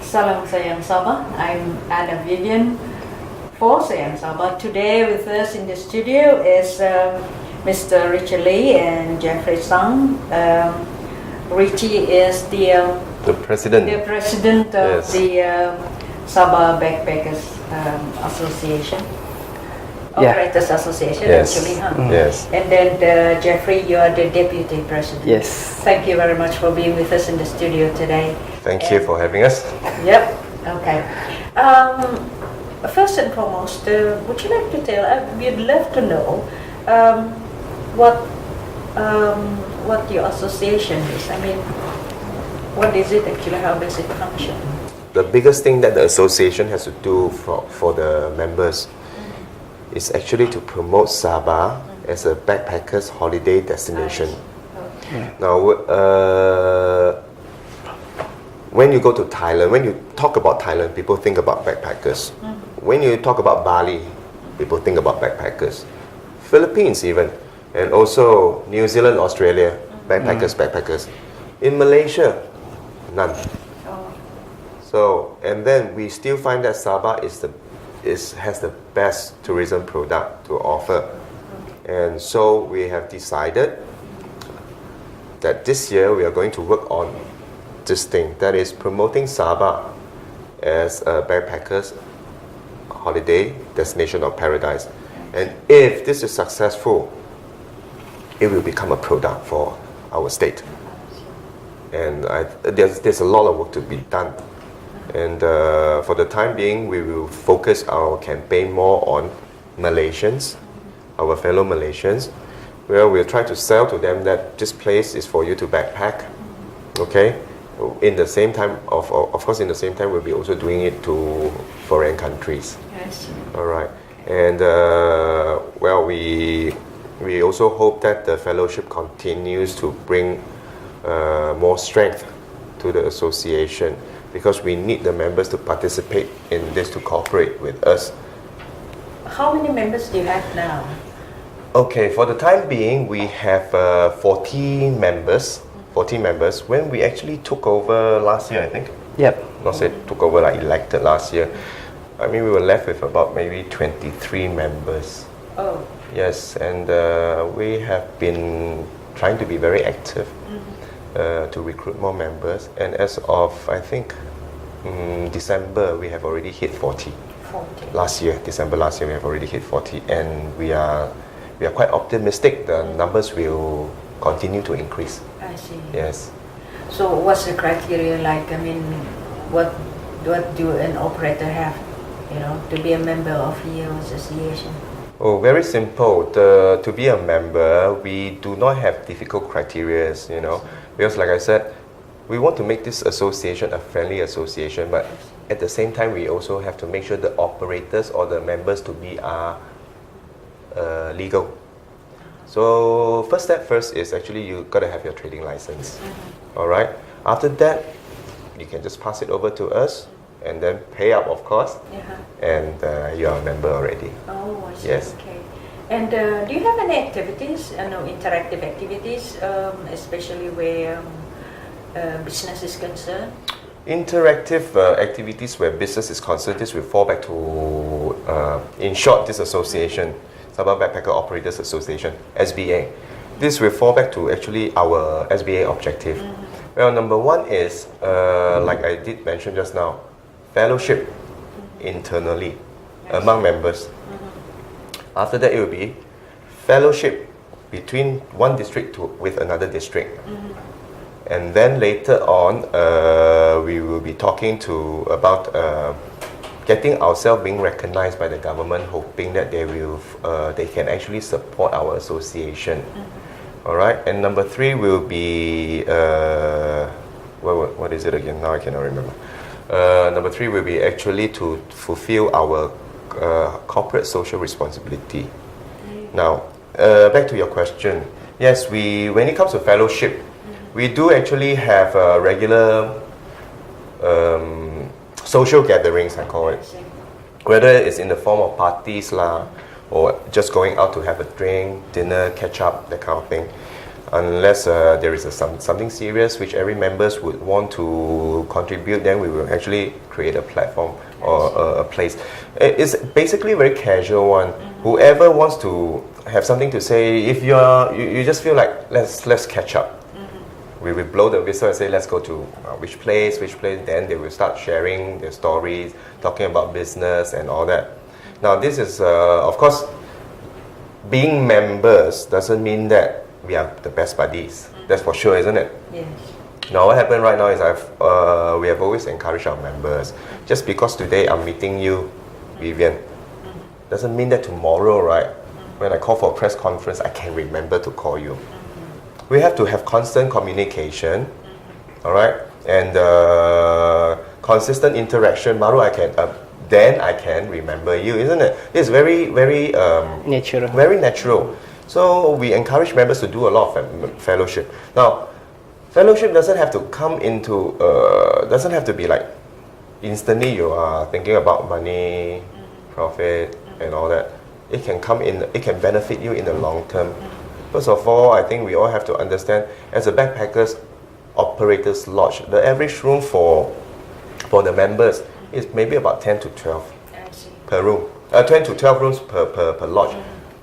Salam Sayang Sabah. I'm Anna Vivienne for SayangSabah. Today with us in the studio is Mr. Ritchie and Jeffrey Tsang. Ritchie is the president. The president of Yes. the Sabah Backpackers Association. Operators Association, Yes. actually, huh? Yes. And then Jeffrey, you are the deputy president. Yes. Thank you very much for being with us in the studio today. Thank you for having us. Yep. Okay. First and foremost, would you like to tell? We'd love to know what your association is. I mean, what is it actually? How does it function? The biggest thing that the association has to do for the members is actually to promote Sabah as a backpackers holiday destination. Now, when you go to Thailand, when you talk about Thailand, people think about backpackers. When you talk about Bali, people think about backpackers. Philippines even, and also New Zealand, Australia, backpackers. In Malaysia, none. So, and then we still find that Sabah has the best tourism product to offer. And so we have decided that this year we are going to work on this thing, that is promoting Sabah as a backpackers holiday destination of paradise. And if this is successful, it will become a product for our state. And there's a lot of work to be done. And for the time being, we will focus our campaign more on Malaysians, our fellow Malaysians, where we'll try to sell to them that this place is for you to backpack. Okay? In the same time, of course, in the same time, we'll be also doing it to foreign countries. Yes. All right. And well, we also hope that the fellowship continues to bring more strength to the association, because we need the members to participate in this, to cooperate with us. How many members do you have now? Okay, for the time being, we have 14 members. 14 members. When we actually took over last year, I think. Yep. Not say took over, like elected last year. I mean, we were left with about maybe 23 members. Oh. Yes, and we have been trying to be very active to recruit more members. And as of, I think, December, we have already hit 40. 40. Last year, December last year, we have already hit 40. And we are quite optimistic the numbers will continue to increase. I see. Yes. So what's the criteria like? I mean, what do an operator have, to be a member of your association? Oh, very simple. To be a member, we do not have difficult criteria, because like I said, we want to make this association a friendly association, but at the same time, we also have to make sure the operators or the members to be are legal. So first step first is actually you got to have your trading license. All right. After that, you can just pass it over to us and then pay up, of course, and you are a member already. Oh, I see. Yes. Okay. And do you have any activities, interactive activities, especially where business is concerned? Interactive activities where business is concerned, this will fall back to, in short, this association, Sabah Backpacker Operators Association, SBA. This will fall back to actually our SBA objective. Well, number one is, like I did mention just now, fellowship internally among members. After that, it will be fellowship between one district with another district. And then later on, we will be talking about getting ourselves being recognized by the government, hoping that they can actually support our association. All right. And number three will be what is it again? Now I cannot remember. Number three will be actually to fulfill our corporate social responsibility. Now, back to your question. Yes, when it comes to fellowship, we do actually have regular social gatherings, I call it. Whether it's in the form of parties or just going out to have a drink, dinner, catch up, that kind of thing. unless there is something serious which every members would want to contribute, then we will actually create a platform or a place. It's basically very casual one. Whoever wants to have something to say, if you just feel like let's catch up. We will blow the whistle and say let's go to which place, then they will start sharing their stories, talking about business and all that. Now this is of course, being members doesn't mean that we are the best buddies. That's for sure, isn't it? Yes. Now what happened right now is we have always encouraged our members. Just because today I'm meeting you, Vivienne, doesn't mean that tomorrow, right, when I call for a press conference, I can remember to call you. We have to have constant communication, all right, and consistent interaction. Maru, then I can remember you, isn't it? It's very, very natural. Very natural. So we encourage members to do a lot of fellowship. Now, fellowship doesn't have to come into, doesn't have to be like instantly you are thinking about money, profit, and all that. It can come in. It can benefit you in the long term. First of all, I think we all have to understand, as a backpackers operators lodge, the average room for the members is maybe about 10 to 12 per room. 10 to 12 rooms per lodge,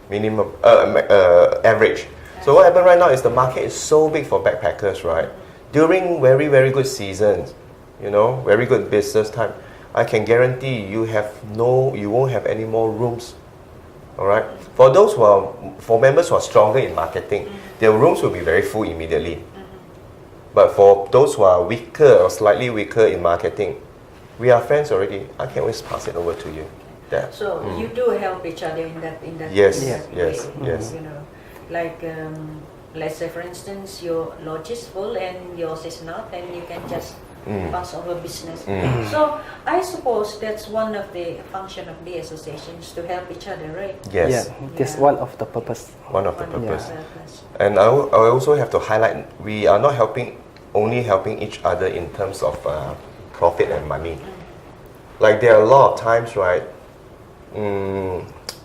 minimum average. So what happened right now is the market is so big for backpackers, right? During very, very good seasons, very good business time, I can guarantee you won't have any more rooms. All right. For members who are stronger in marketing, their rooms will be very full immediately. But for those who are weaker or slightly weaker in marketing, we are friends already. I can always pass it over to you. So you do help each other in that yes, way. Yes. Like let's say for instance your lodge is full and yours is not, and you can just pass over business. So I suppose that's one of the function of the associations, to help each other, right? Yes. Yeah, that's one of the purpose. One of the purpose. And I also have to highlight, we are not only helping each other in terms of profit and money. Like there are a lot of times, right?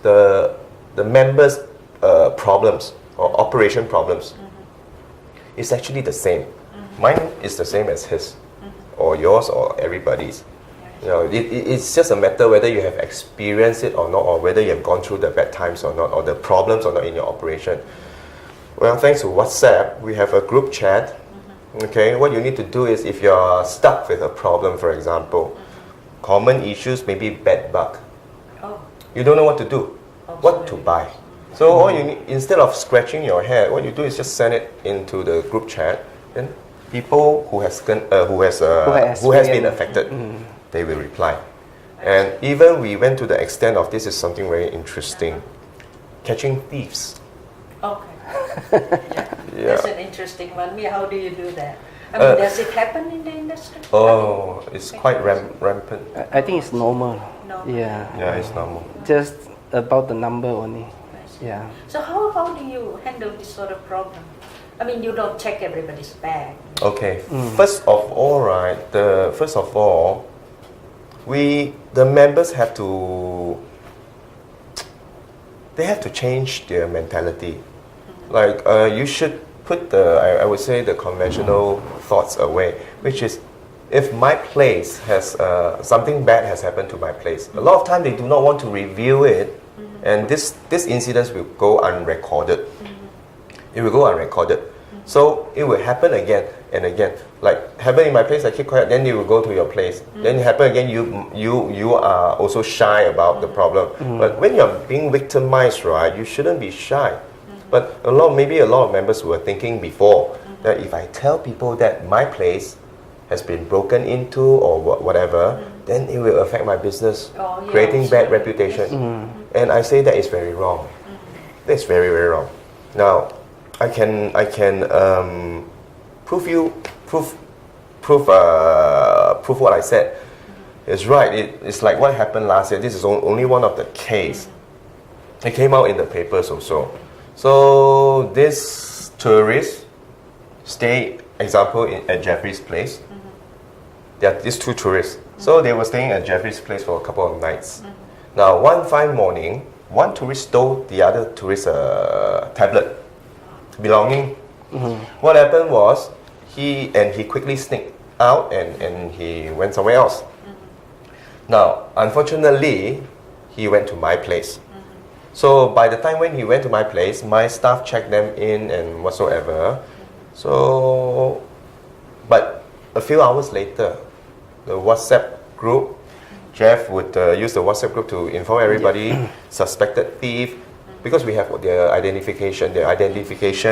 The members' problems or operation problems is actually the same. Mine is the same as his, or yours, or everybody's. It's just a matter whether you have experienced it or not, or whether you have gone through the bad times or not, or the problems or not in your operation. Well, thanks to WhatsApp, we have a group chat. Okay, what you need to do is, if you're stuck with a problem, for example, common issues, maybe bed bug. You don't know what to do, what to buy. So all you need, instead of scratching your head, what you do is just send it into the group chat. Then people who has been affected, they will reply. And even we went to the extent of, this is something very interesting, catching thieves. Okay. That's an interesting one. How do you do that? I mean, does it happen in the industry? Oh, it's quite rampant. I think it's normal. Yeah, it's normal. Just about the number only. Yeah. So how do you handle this sort of problem? I mean, you don't check everybody's bag. Okay. First of all, the members have to change their mentality. Like you should put I would say the conventional thoughts away, which is, if my place has something bad has happened to my place, a lot of time they do not want to reveal it, and this incidents will go unrecorded. It will go unrecorded. So it will happen again and again. Like happen in my place, I keep quiet, then it will go to your place. Then it happen again, you are also shy about the problem. But when you're being victimized, right, you shouldn't be shy. But maybe a lot of members were thinking before that if I tell people that my place has been broken into or whatever, then it will affect my business, creating bad reputation. And I say that is very wrong. That's very, very wrong. Now, I can prove what I said. It's right. It's like what happened last year. This is only one of the case. It came out in the papers also. So this tourist stay, example, at Jeffrey's place. There are these two tourists. So they were staying at Jeffrey's place for a couple of nights. Now, one fine morning, one tourist stole the other tourist's tablet belonging What happened was he quickly sneaked out and he went somewhere else. Now, unfortunately, he went to my place. So by the time when he went to my place, my staff checked them in and whatsoever. So, but a few hours later, the WhatsApp group, Jeff would use the WhatsApp group to inform everybody, suspected thief, because we have their identification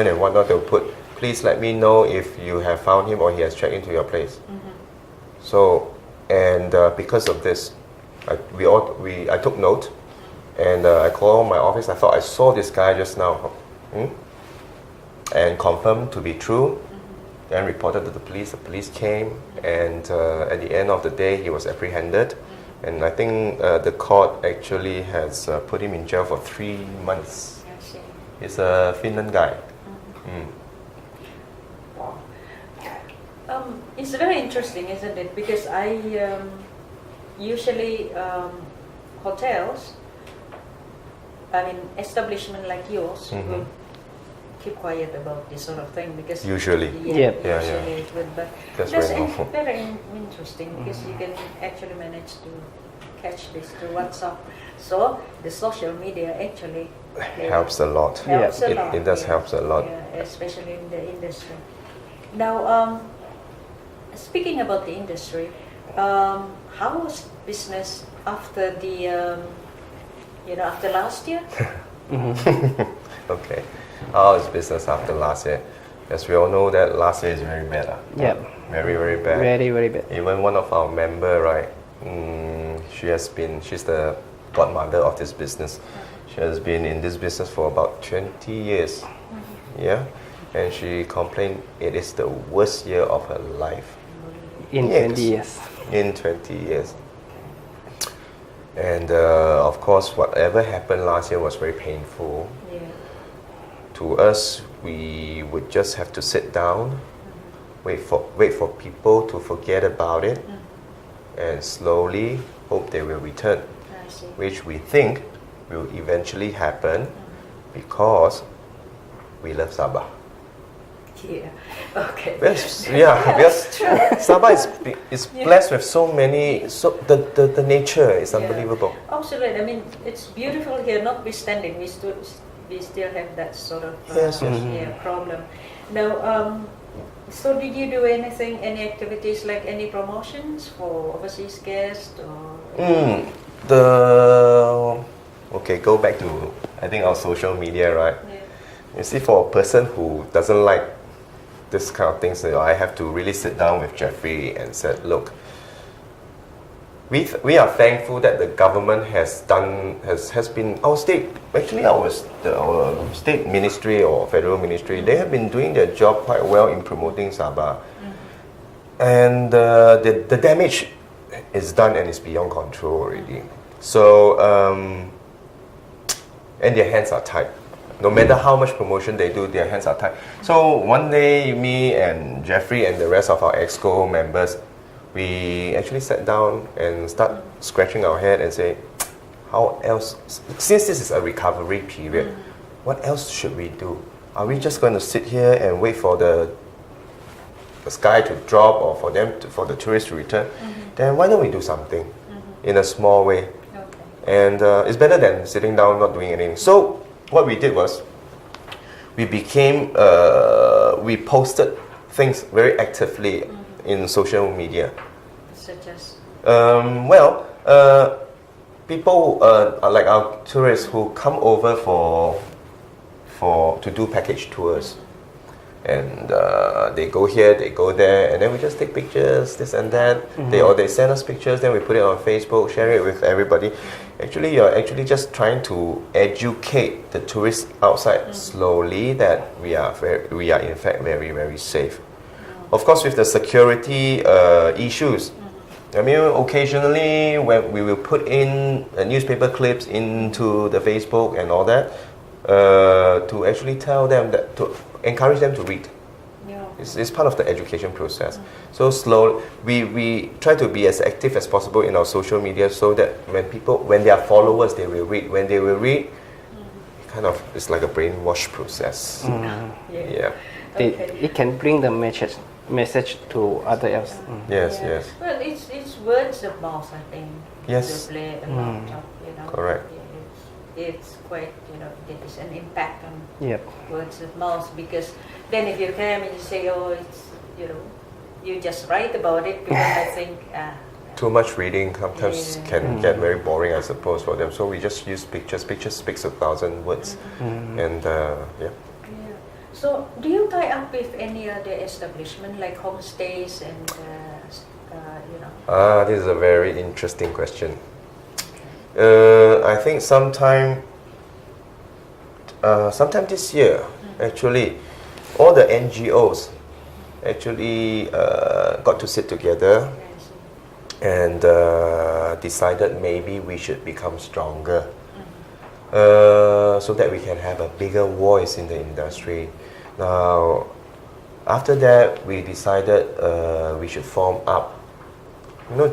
and whatnot. They'll put, please let me know if you have found him or he has checked into your place. So, and because of this, I took note, and I called my office. I thought I saw this guy just now, and confirmed to be true. Then reported to the police. The police came, and at the end of the day, he was apprehended. And I think the court actually has put him in jail for 3 months. I see. He's a Finland guy. It's very interesting, isn't it? Because I usually hotels, I mean establishment like yours, will keep quiet about this sort of thing because Usually. Yeah. usually it would, but That's that's very normal. very interesting because you can actually manage to catch this to WhatsApp. So the social media actually Helps a lot. helps a lot. It does helps a lot. Yeah, especially in the industry. Now, speaking about the industry, how was business after the, after last year? Okay. How is business after last year? As we all know that last year is very bad. Yeah. Very, very bad. Very, very bad. Even one of our member, right? She's the godmother of this business. She has been in this business for about 20 years. Yeah. And she complained it is the worst year of her life. In Yes. 20 years. In 20 years. And of course, whatever happened last year was very painful. Yeah. To us, we would just have to sit down, wait for people to forget about it, and slowly hope they will return, I see. which we think will eventually happen because we love Sabah. Yeah. Okay. Because Sabah is blessed with so many. The nature is Yeah. unbelievable. Absolutely. I mean, it's beautiful here. Notwithstanding, we still have that sort of Yes, yes. problem. Now, so did you do anything, any activities like any promotions for overseas guests or? Okay, go back to I think our social media, right? Yeah. You see, for a person who doesn't like this kind of things, I have to really sit down with Jeffrey and said, look, we are thankful that the government has been our state ministry or federal ministry. They have been doing their job quite well in promoting Sabah, and the damage is done and is beyond control already. So and their hands are tied. No matter how much promotion they do, their hands are tied. So one day, me and Jeffrey and the rest of our EXCO members, we actually sat down and start scratching our head and say, how else, since this is a recovery period, what else should we do? Are we just going to sit here and wait for the sky to drop or for the tourists to return? Then why don't we do something in a small way? Okay. And it's better than sitting down not doing anything. So what we did was we posted things very actively in social media. Such as? People like our tourists who come over to do package tours, and they go here, they go there, and then we just take pictures, this and that. They send us pictures, then we put it on Facebook, share it with everybody. Actually, you're actually just trying to educate the tourists outside slowly that we are in fact very, very safe. Of course, with the security issues, I mean, occasionally when we will put in newspaper clips into the Facebook and all that to actually tell them to encourage them to read. Yeah. It's part of the education process. So slow, we try to be as active as possible in our social media so that when they are followers, they will read. When they will read, it's like a brainwash process. Yeah. Okay. it can bring the message to other else. Yes, Yeah. yes. Well, it's words of mouth, I think. Yes. They play a lot of, Correct. It's quite, there is an impact on Yep. words of mouth, because then if you come and you say, oh, it's, you just write about it, because I think, Too much reading sometimes Yeah. can get very boring, I suppose, for them. So we just use pictures. Pictures speaks 1,000 words, and yeah. yeah. So do you tie up with any other establishment like homestays and, This is a very interesting question. I think sometime this year, actually, all the NGOs actually got to sit together and decided maybe we should become stronger, so that we can have a bigger voice in the industry. Now, after that, we decided we should form up,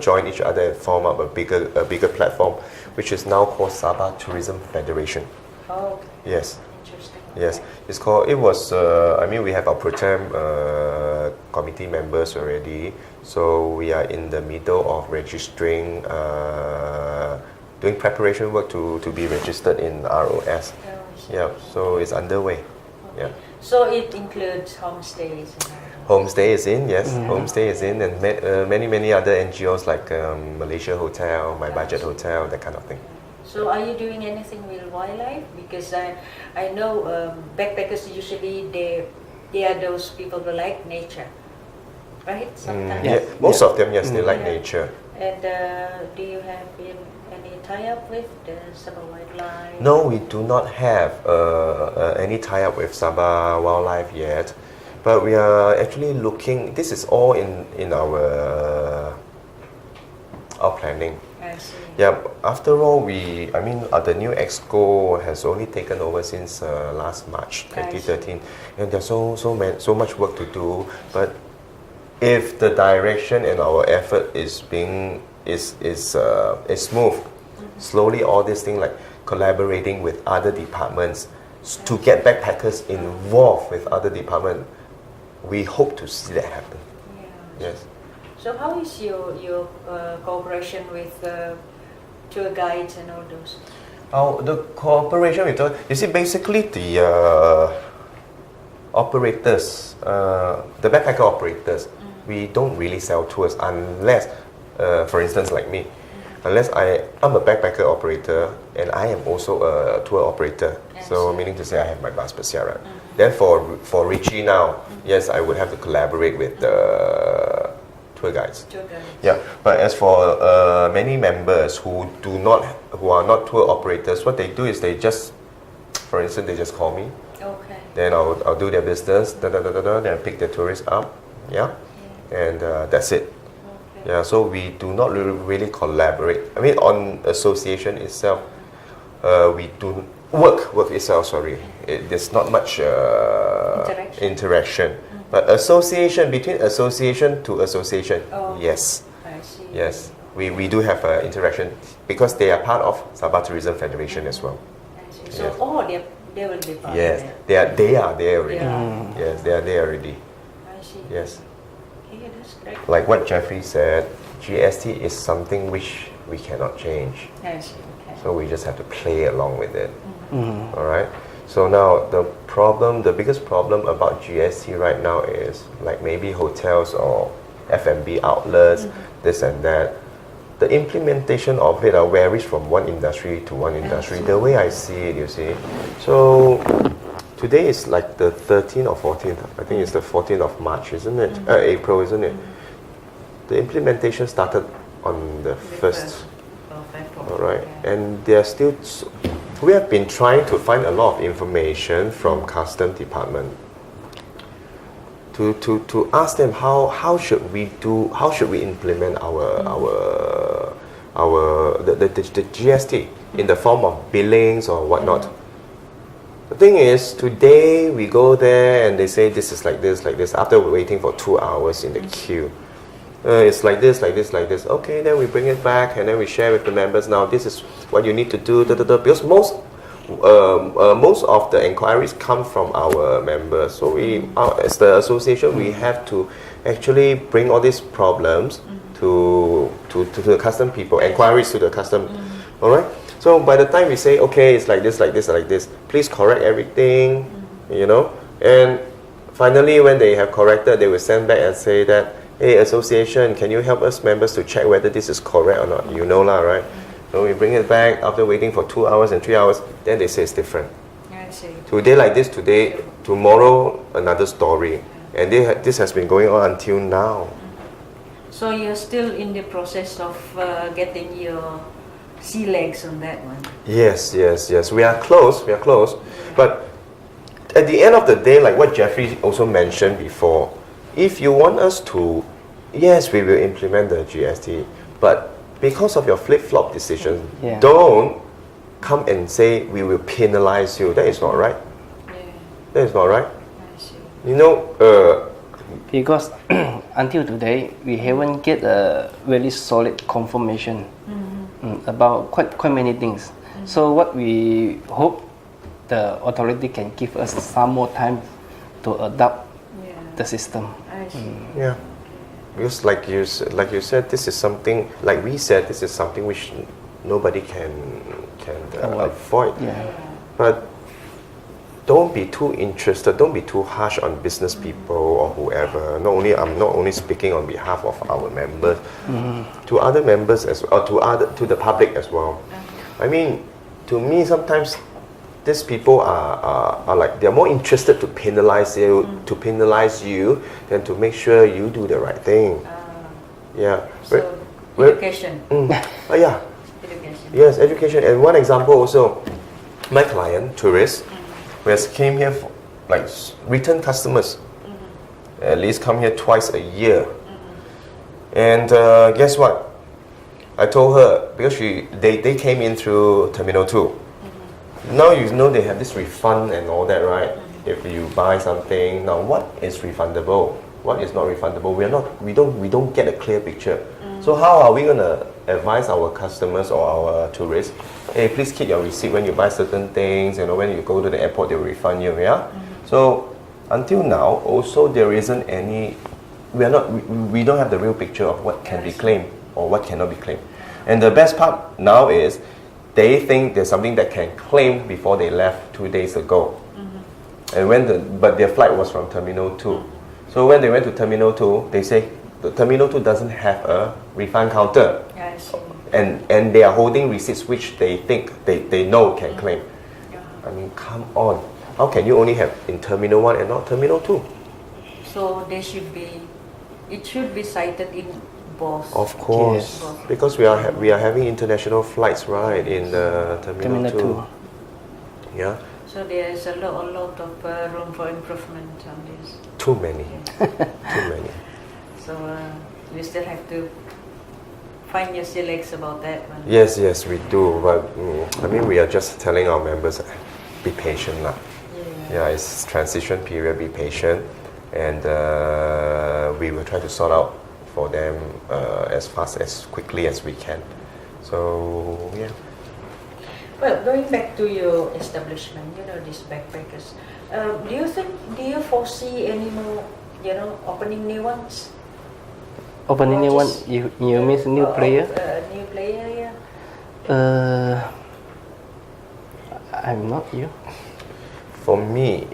join each other and form up a bigger platform, which is now called Sabah Tourism Federation. oh, Yes. interesting. Yes, we have our pro-tem committee members already, so we are in the middle of registering, doing preparation work to be registered in ROS. Yeah, so it's underway. Yeah. So it includes homestays and all that. Homestay is in, yes, homestay is in, and many other NGOs like Malaysia Hotel, My Budget Hotel, that kind of thing. So are you doing anything with wildlife? Because I know backpackers usually they are those people who like nature, right? Sometimes. Yeah, most of them, yes, they like nature. And do you have any tie-up with the Sabah Wildlife? No, we do not have any tie-up with Sabah Wildlife yet, but we are actually looking. This is all in our planning. I see. Yeah. After all, the new EXCO has only taken over since last March 2013, and there's so much work to do. But if the direction and our effort is smooth, slowly all these things like collaborating with other departments to get backpackers involved with other departments, we hope to see that happen. Yeah. Yes. So how is your cooperation with tour guides and all those? The cooperation with you see, basically the operators, the backpacker operators, we don't really sell tours unless, for instance, like me, unless I'm a backpacker operator and I am also a tour operator. So meaning to say I have my bus Persiaran. Then for Ritchie now, yes, I would have to collaborate with the tour guides. Yeah, but as for many members who are not tour operators, what they do is they just, for instance, they just call me. Okay. Then I'll do their business, then pick the tourists up, and that's it. Okay. Yeah, so we do not really collaborate. On association itself, we do work itself. Sorry, there's not much interaction. But association, between association to association, yes. I see. Yes, we do have interaction because they are part of Sabah Tourism Federation as well. I see. So they will be part Yes, of it. they are there already. Yeah. Yes, they are there already. I see. Yes, Okay, that's great. like what Jeffrey said, GST is something which we cannot change. I see. Okay. So we just have to play along with it. All right. So now the biggest problem about GST right now is like maybe hotels or F&B outlets, this and that. The implementation of it varies from one industry to one industry. The way I see it, you see. So today is like the 13th or 14th. I think it's the 14th of March, isn't it? April, isn't it? The implementation started on the 1st. All right, and we have been trying to find a lot of information from Custom Department to ask them how should we implement the GST in the form of billings or whatnot. The thing is, today we go there and they say this is like this. After waiting for 2 hours in the queue. It's like this. Okay, then we bring it back and then we share with the members. Now this is what you need to do. Because most of the inquiries come from our members. So as the association, we have to actually bring all these problems to the custom people, inquiries to the custom. All right. So by the time we say, okay, it's like this, like this, like this, please correct everything, you know. And finally, when they have corrected, they will send back and say that, hey, association, can you help us members to check whether this is correct or not? You know lah, right? So we bring it back after waiting for 2 hours and 3 hours, then they say it's different. I see. Today like this, today, tomorrow another story. And this has been going on until now. So you're still in the process of getting your sea legs on that one? Yes. We are close. But at the end of the day, like what Jeffrey also mentioned before, if you want us to, yes, we will implement the GST, but because of your flip-flop decision, don't come and say we will penalize you. That is not right. That is not right. I see. You know, Because until today, we haven't get a really solid confirmation about quite many things. So what we hope the authority can give us some more time to adopt the system. I see. yeah. Because like you said, this is something, like we said, this is something which nobody can avoid. But don't be too interested, don't be too harsh on business people or whoever. I'm not only speaking on behalf of our members, to other members as well, to the public as well. I mean, to me sometimes these people are like, they're more interested to penalize you than to make sure you do the right thing. Yeah. So education. Yeah. Education. Yes, education. And one example also, my client, tourists, who has came here for, like return customers, at least come here twice a year. And guess what? I told her, because they came in through Terminal 2. Now you know they have this refund and all that, right? If you buy something, now what is refundable? What is not refundable? We don't get a clear picture. So how are we gonna advise our customers or our tourists? Hey, please keep your receipt when you buy certain things. You know, when you go to the airport, they will refund you. Yeah. So until now, also there isn't any. We don't have the real picture of what can be claimed or what cannot be claimed. And the best part now is, they think there's something that can claim before they left 2 days ago. And but their flight was from Terminal 2. So when they went to Terminal 2, they say the Terminal 2 doesn't have a refund counter. I see. And they are holding receipts which they think they know can claim. I mean, come on. How can you only have in Terminal 1 and not Terminal 2? So it should be cited in both. Of course, Yes. because we are having international flights, right, in Terminal 2. Yeah. So there is a lot of room for improvement on this. Too many. Too many. So we still have to find your sea legs about that one. Yes, we do. But I mean, we are just telling our members, be patient lah. Yeah, it's transition period. Be patient, and we will try to sort out for them as quickly as we can. So yeah. Well, going back to your establishment, you know, these backpackers. Do you foresee any more, you know, opening new ones? Opening new one, you mean new player? New player, yeah. I'm not you. For me,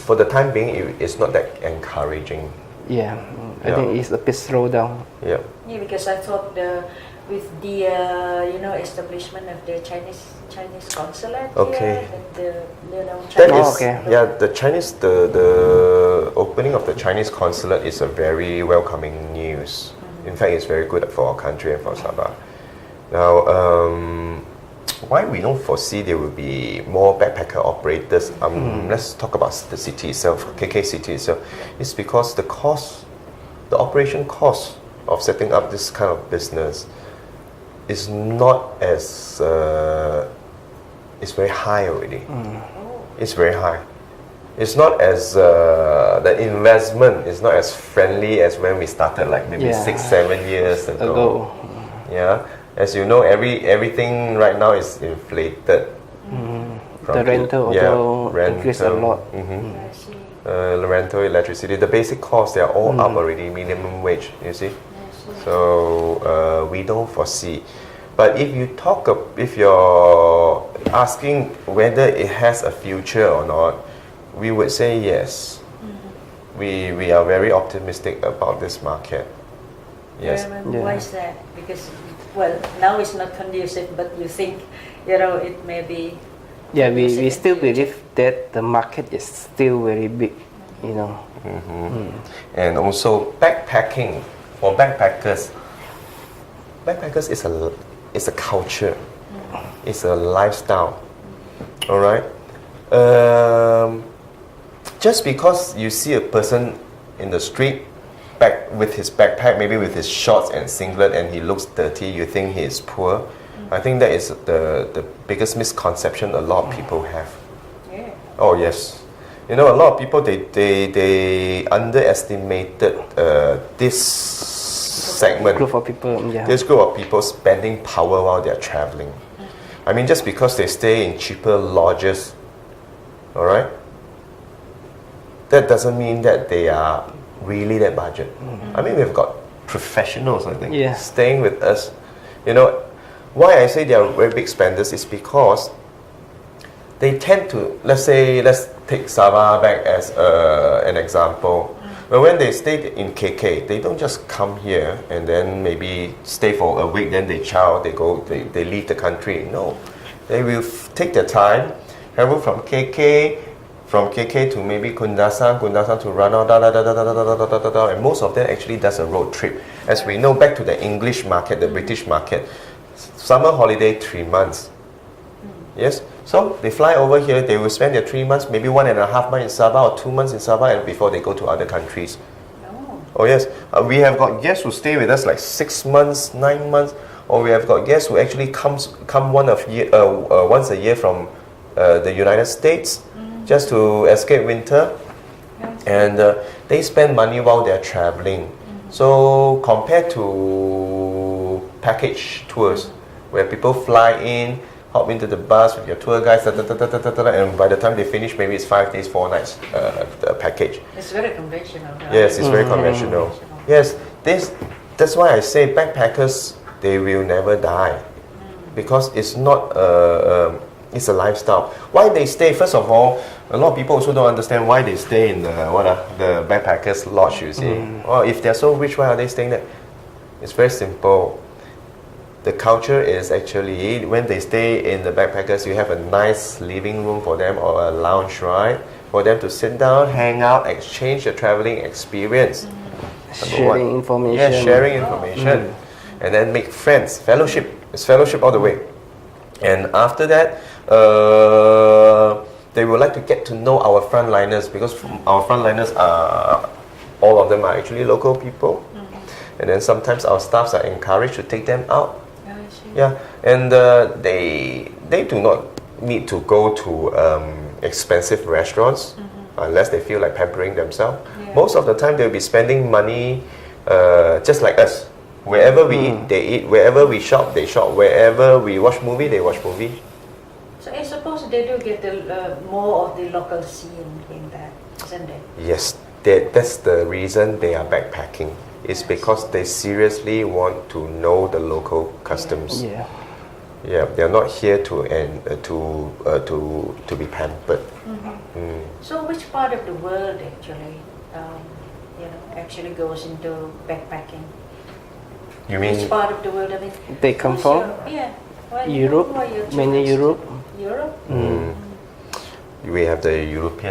for the time being, it's not that encouraging. Yeah, I think it's a bit slow down. Yeah. Yeah, because I thought with the establishment of the Chinese consulate Okay. here, the That Chinese. is, yeah, the opening of the Chinese consulate is a very welcoming news. In fact, it's very good for our country and for Sabah. Now, why we don't foresee there will be more backpacker operators? Let's talk about the city itself, KK city itself. It's because the operation cost of setting up this kind of business is not as it's very high already. It's very high. It's not as the investment is not as friendly as when we started, like maybe 6-7 years ago. Yeah, As you know, everything right now is inflated. The rental also increased a lot. I see. Rental, electricity, the basic costs, they are all up already, minimum wage, you see. So we don't foresee. But if you're asking whether it has a future or not, we would say yes. We are very optimistic about this market. Yes. Why is that? Because, well, now it's not conducive, but you think, it may be. Yeah, we still believe that the market is still very big, And also backpacking for backpackers is a culture, it's a lifestyle. All right. Just because you see a person in the street with his backpack, maybe with his shorts and singlet, and he looks dirty, you think he is poor. I think that is the biggest misconception a lot of people have. Yeah. Oh yes, a lot of people they underestimated this segment. Group of people, yeah. This group of people spending power while they're traveling. I mean, just because they stay in cheaper lodges, all right, that doesn't mean that they are really that budget. I mean, we've got professionals, I think, staying with us. Why I say they are very big spenders is because they tend to, let's take Sabah back as an example. But when they stay in KK, they don't just come here and then maybe stay for a week, then they leave the country. No, they will take their time, travel from KK to maybe Kundasan to Ranao, and most of them actually does a road trip. As we know, back to the English market, the British market, summer holiday 3 months. Yes, so they fly over here, they will spend their 3 months, maybe 1.5 months in Sabah or 2 months in Sabah, and before they go to other countries. Oh yes, we have got guests who stay with us like 6 months, 9 months, or we have got guests who actually come once a year from the United States just to escape winter, and they spend money while they're traveling. So compared to package tours, where people fly in, hop into the bus with your tour guides, and by the time they finish, maybe it's 5 days, 4 nights package. It's very conventional. Yes, it's very conventional. Yes, that's why I say backpackers, they will never die, because it's not it's a lifestyle. Why they stay? First of all, a lot of people also don't understand why they stay in the backpackers lodge. You see, or if they're so rich, why are they staying there? It's very simple. The culture is actually, when they stay in the backpackers, you have a nice living room for them or a lounge, right? For them to sit down, hang out, exchange the traveling experience. Sharing information. Yeah, sharing information. And then make friends, fellowship. It's fellowship all the way. And after that, they would like to get to know our frontliners, because our frontliners are, all of them are actually local people. And then sometimes our staffs are encouraged to take them out. Yeah, and they do not need to go to expensive restaurants unless they feel like pampering themselves. Most of the time they'll be spending money just like us. Wherever we eat, they eat. Wherever we shop, they shop. Wherever we watch movie, they watch movie. So I suppose they do get more of the local scene in that, isn't it? Yes, that's the reason they are backpacking. It's because they seriously want to know the local customs. Yeah. Yeah, they're not here to be pampered. So which part of the world actually goes into backpacking? You mean? Which part of the world? I mean, They come from? Europe, mainly Europe. Europe? We have the Europe,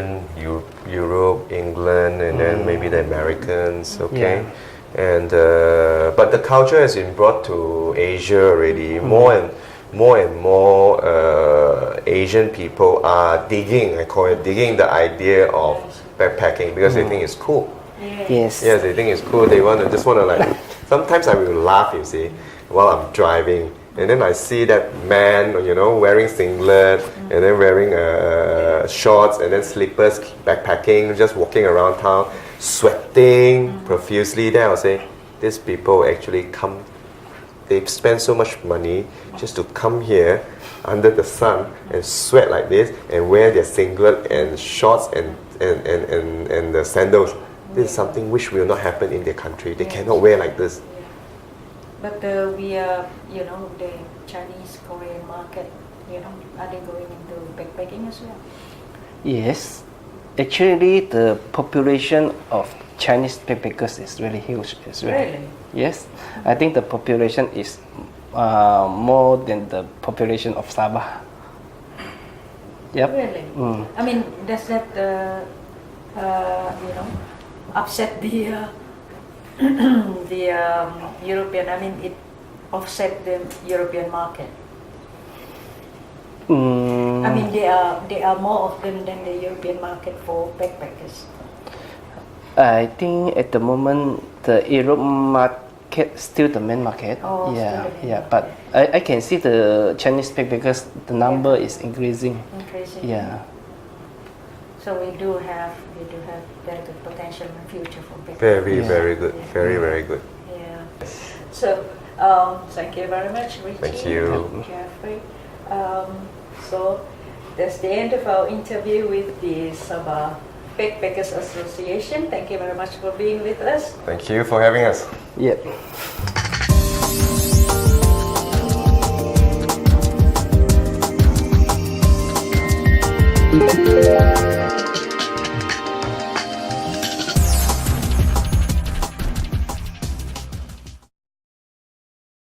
England, and then maybe the Americans, okay? Yeah. And but the culture has been brought to Asia already. More and more Asian people are digging the idea of backpacking, because they think it's cool. Yes. Yes, they think it's cool. They want to like. Sometimes I will laugh, you see, while I'm driving, and then I see that man, wearing singlet and then wearing shorts and then slippers, backpacking, just walking around town, sweating profusely. Then I'll say, these people actually come they spend so much money just to come here under the sun and sweat like this and wear their singlet and shorts and the sandals. This is something which will not happen in their country. They cannot wear like this. But we are, you know, the Chinese Korean market, you know, are they going into backpacking as well? Yes, actually the population of Chinese backpackers is really huge as well. Really? Yes, I think the population is more than the population of Sabah. Yep. Really? I mean, does that, you know, upset the European? I mean, it offset the European market. I mean, there are more of them than the European market for backpackers. I think at the moment the Europe market still the main market. Oh, yeah, still the main yeah. market. But I can see the Chinese backpackers the number is increasing. Increasing. Yeah. So we do have very good potential in the future for backpackers. Very, Yeah. very good. Very, very good. Yeah. So thank you very much, Ritchie. Thank you. And Jeffrey. So that's the end of our interview with the Sabah Backpackers Association. Thank you very much for being with us. Thank you for having us. Yep.